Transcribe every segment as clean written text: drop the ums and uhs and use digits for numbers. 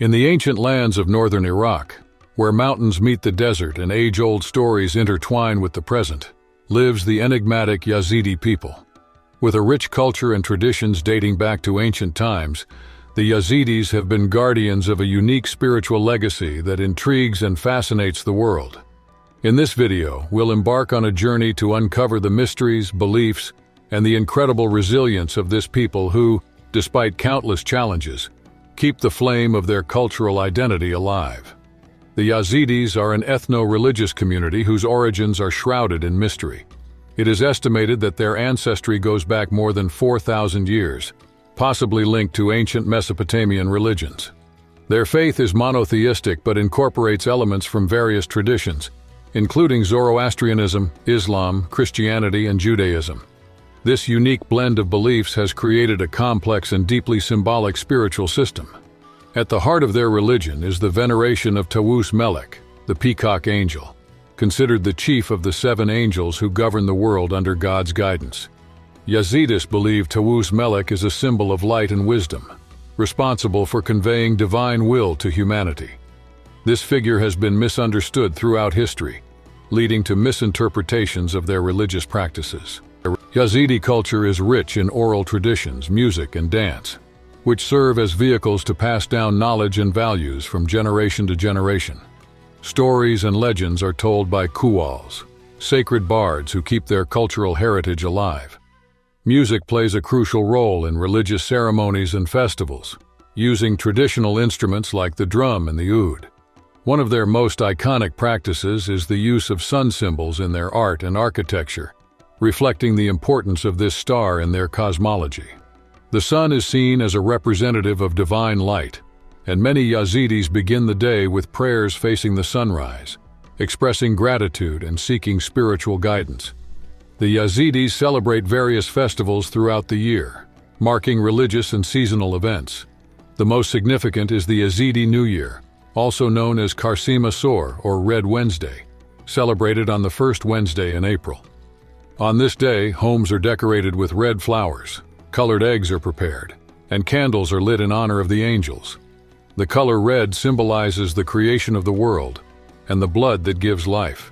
In the ancient lands of northern Iraq, where mountains meet the desert and age-old stories intertwine with the present, lives the enigmatic Yazidi people. With a rich culture and traditions dating back to ancient times, the Yazidis have been guardians of a unique spiritual legacy that intrigues and fascinates the world. In this video, we'll embark on a journey to uncover the mysteries, beliefs, and the incredible resilience of this people who, despite countless challenges, keep the flame of their cultural identity alive. The Yazidis are an ethno-religious community whose origins are shrouded in mystery. It is estimated that their ancestry goes back more than 4,000 years, possibly linked to ancient Mesopotamian religions. Their faith is monotheistic but incorporates elements from various traditions, including Zoroastrianism, Islam, Christianity, and Judaism. This unique blend of beliefs has created a complex and deeply symbolic spiritual system. At the heart of their religion is the veneration of Tawus Melek, the peacock angel, considered the chief of the 7 angels who govern the world under God's guidance. Yazidis believe Tawus Melek is a symbol of light and wisdom, responsible for conveying divine will to humanity. This figure has been misunderstood throughout history, leading to misinterpretations of their religious practices. Yazidi culture is rich in oral traditions, music, and dance, which serve as vehicles to pass down knowledge and values from generation to generation. Stories and legends are told by qawwals, sacred bards who keep their cultural heritage alive. Music plays a crucial role in religious ceremonies and festivals, using traditional instruments like the drum and the oud. One of their most iconic practices is the use of sun symbols in their art and architecture, reflecting the importance of this star in their cosmology. The sun is seen as a representative of divine light, and many Yazidis begin the day with prayers facing the sunrise, expressing gratitude and seeking spiritual guidance. The Yazidis celebrate various festivals throughout the year, marking religious and seasonal events. The most significant is the Yazidi New Year, also known as Qarsim Asor or Red Wednesday, celebrated on the first Wednesday in April. On this day, homes are decorated with red flowers, colored eggs are prepared, and candles are lit in honor of the angels. The color red symbolizes the creation of the world and the blood that gives life.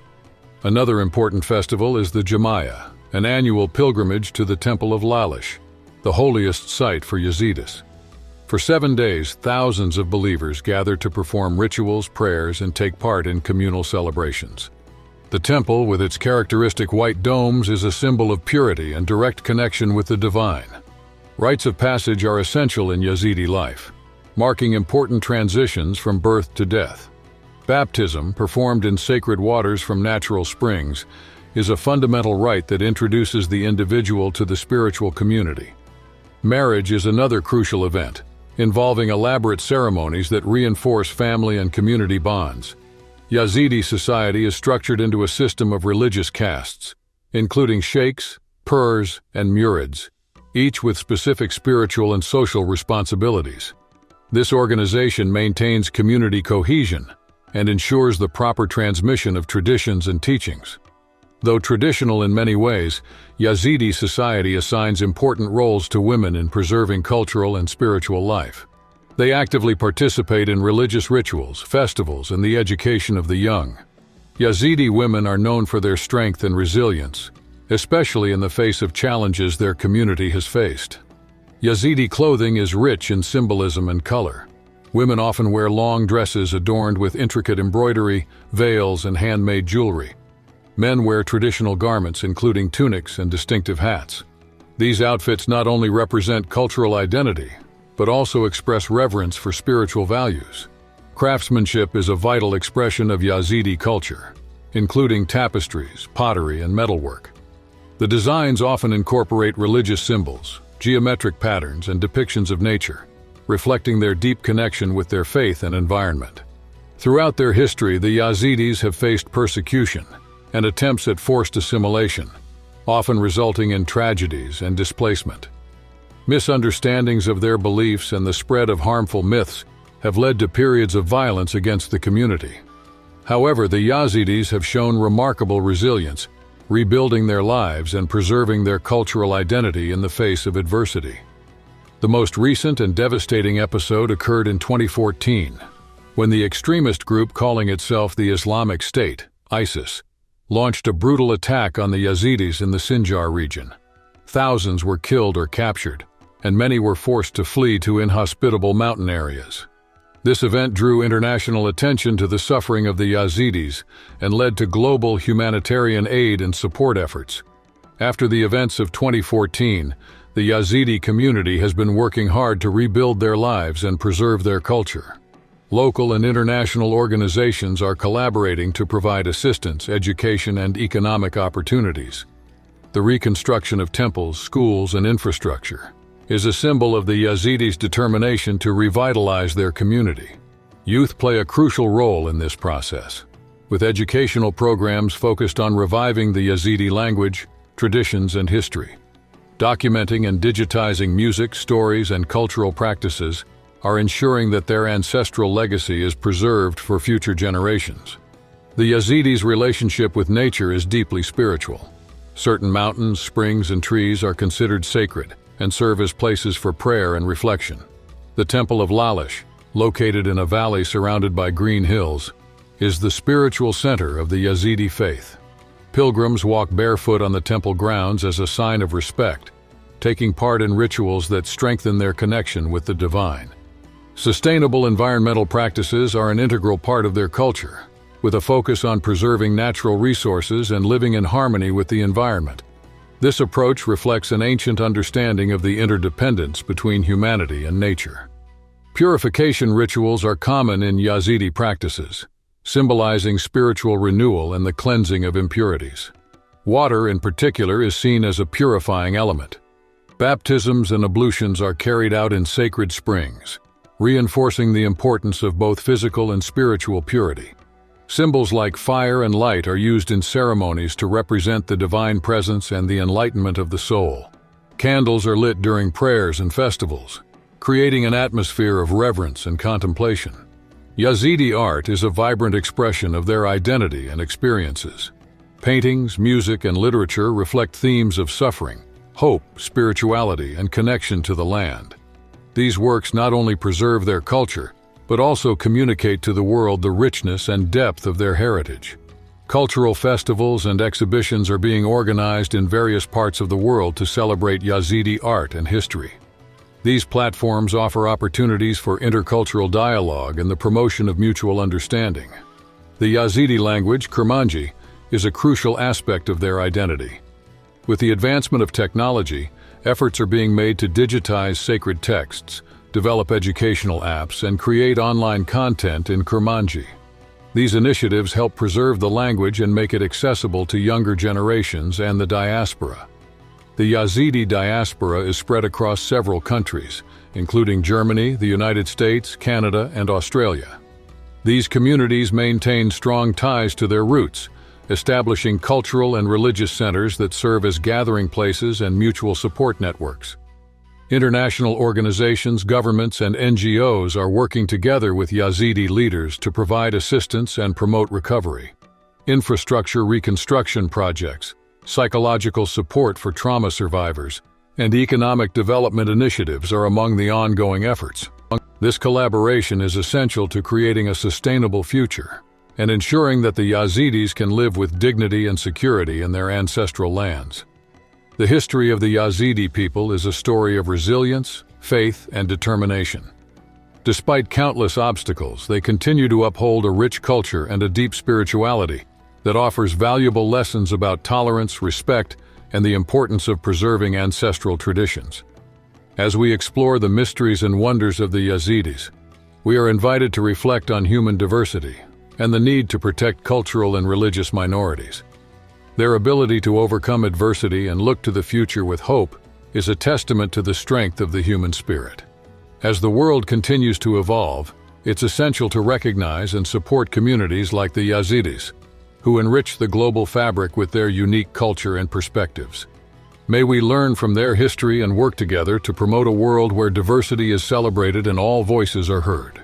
Another important festival is the Jamaya, an annual pilgrimage to the Temple of Lalish, the holiest site for Yazidis. For 7 days, thousands of believers gather to perform rituals, prayers, and take part in communal celebrations. The temple, with its characteristic white domes, is a symbol of purity and direct connection with the divine. Rites of passage are essential in Yazidi life, marking important transitions from birth to death. Baptism, performed in sacred waters from natural springs, is a fundamental rite that introduces the individual to the spiritual community. Marriage is another crucial event, involving elaborate ceremonies that reinforce family and community bonds. Yazidi society is structured into a system of religious castes, including sheikhs, purs, and murids, each with specific spiritual and social responsibilities. This organization maintains community cohesion and ensures the proper transmission of traditions and teachings. Though traditional in many ways, Yazidi society assigns important roles to women in preserving cultural and spiritual life. They actively participate in religious rituals, festivals, and the education of the young. Yazidi women are known for their strength and resilience, especially in the face of challenges their community has faced. Yazidi clothing is rich in symbolism and color. Women often wear long dresses adorned with intricate embroidery, veils, and handmade jewelry. Men wear traditional garments including tunics and distinctive hats. These outfits not only represent cultural identity, but also express reverence for spiritual values. Craftsmanship is a vital expression of Yazidi culture, including tapestries, pottery, and metalwork. The designs often incorporate religious symbols, geometric patterns, and depictions of nature, reflecting their deep connection with their faith and environment. Throughout their history, the Yazidis have faced persecution and attempts at forced assimilation, often resulting in tragedies and displacement. Misunderstandings of their beliefs and the spread of harmful myths have led to periods of violence against the community. However, the Yazidis have shown remarkable resilience, rebuilding their lives and preserving their cultural identity in the face of adversity. The most recent and devastating episode occurred in 2014, when the extremist group calling itself the Islamic State, ISIS, launched a brutal attack on the Yazidis in the Sinjar region. Thousands were killed or captured, and many were forced to flee to inhospitable mountain areas. This event drew international attention to the suffering of the Yazidis and led to global humanitarian aid and support efforts. After the events of 2014, the Yazidi community has been working hard to rebuild their lives and preserve their culture. Local and international organizations are collaborating to provide assistance, education, and economic opportunities. The reconstruction of temples, schools, and infrastructure is a symbol of the Yazidis' determination to revitalize their community. Youth play a crucial role in this process, with educational programs focused on reviving the Yazidi language, traditions, and history. Documenting and digitizing music, stories, and cultural practices are ensuring that their ancestral legacy is preserved for future generations. The Yazidis' relationship with nature is deeply spiritual. Certain mountains, springs, and trees are considered sacred and serve as places for prayer and reflection. The Temple of Lalish, located in a valley surrounded by green hills, is the spiritual center of the Yazidi faith. Pilgrims walk barefoot on the temple grounds as a sign of respect, taking part in rituals that strengthen their connection with the divine. Sustainable environmental practices are an integral part of their culture, with a focus on preserving natural resources and living in harmony with the environment. This approach reflects an ancient understanding of the interdependence between humanity and nature. Purification rituals are common in Yazidi practices, symbolizing spiritual renewal and the cleansing of impurities. Water, in particular, is seen as a purifying element. Baptisms and ablutions are carried out in sacred springs, reinforcing the importance of both physical and spiritual purity. Symbols like fire and light are used in ceremonies to represent the divine presence and the enlightenment of the soul. Candles are lit during prayers and festivals, creating an atmosphere of reverence and contemplation. Yazidi art is a vibrant expression of their identity and experiences. Paintings, music, and literature reflect themes of suffering, hope, spirituality, and connection to the land. These works not only preserve their culture, but also communicate to the world the richness and depth of their heritage. Cultural festivals and exhibitions are being organized in various parts of the world to celebrate Yazidi art and history. These platforms offer opportunities for intercultural dialogue and the promotion of mutual understanding. The Yazidi language, Kurmanji, is a crucial aspect of their identity. With the advancement of technology, efforts are being made to digitize sacred texts, develop educational apps, and create online content in Kurmanji. These initiatives help preserve the language and make it accessible to younger generations and the diaspora. The Yazidi diaspora is spread across several countries, including Germany, the United States, Canada, and Australia. These communities maintain strong ties to their roots, establishing cultural and religious centers that serve as gathering places and mutual support networks. International organizations, governments, and NGOs are working together with Yazidi leaders to provide assistance and promote recovery. Infrastructure reconstruction projects, psychological support for trauma survivors, and economic development initiatives are among the ongoing efforts. This collaboration is essential to creating a sustainable future and ensuring that the Yazidis can live with dignity and security in their ancestral lands. The history of the Yazidi people is a story of resilience, faith, and determination. Despite countless obstacles, they continue to uphold a rich culture and a deep spirituality that offers valuable lessons about tolerance, respect, and the importance of preserving ancestral traditions. As we explore the mysteries and wonders of the Yazidis, we are invited to reflect on human diversity and the need to protect cultural and religious minorities. Their ability to overcome adversity and look to the future with hope is a testament to the strength of the human spirit. As the world continues to evolve, it's essential to recognize and support communities like the Yazidis, who enrich the global fabric with their unique culture and perspectives. May we learn from their history and work together to promote a world where diversity is celebrated and all voices are heard.